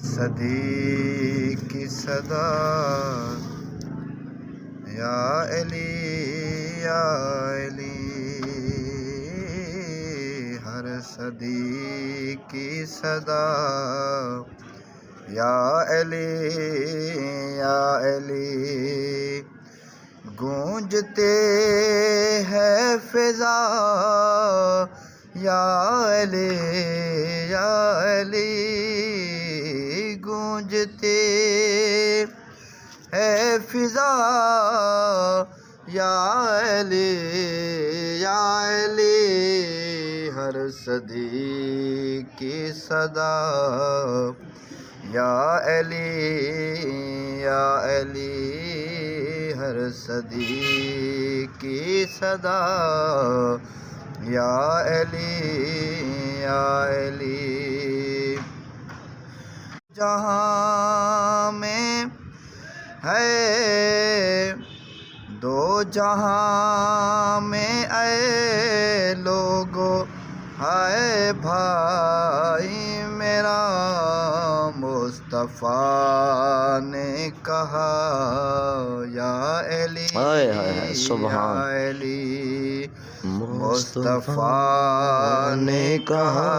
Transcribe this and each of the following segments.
صدی کی صدا یا علی یا علی، ہر صدی کی صدا یا علی یا علی، گونجتے ہے فضا یا علی یا علی، گونجتے ہے فضا یا علی یا علی، ہر صدی کی صدا یا علی یا علی، ہر صدی کی صدا یا علی یا علی، جہاں میں ہے دو جہاں میں اے لوگو، ہے بھائی میرا مصطفیٰ نے کہا یا علی یا علی، مصطفیٰ نے کہا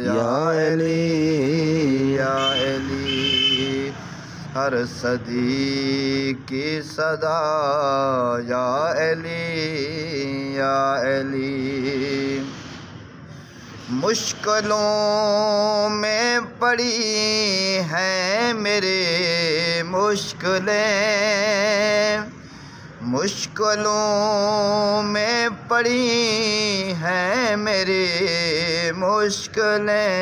یا علی یا علی، ہر صدی کی صدا یا علی یا علی، مشکلوں میں پڑی ہیں میرے مشکلیں، مشکلوں میں پڑی ہیں میرے مشکلیں،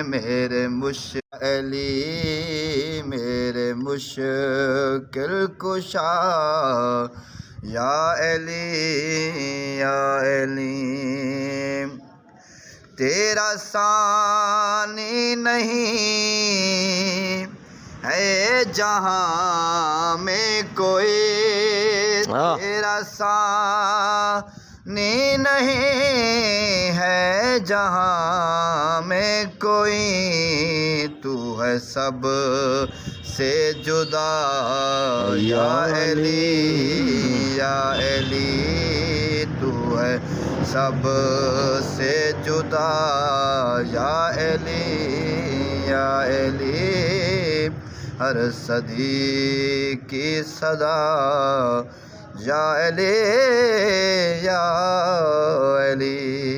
میرے علی میرے مشکل کشا یا علی یا علی، تیرا ثانی نہیں ہے جہاں میں کوئی، تیرا ثانی نہیں ہے جہاں میں کوئی، تو ہے سب سے جدا یا علی یا علی، تو ہے سب سے جدا یا علی یا علی، ہر صدی کی صدا یا علی یا علی۔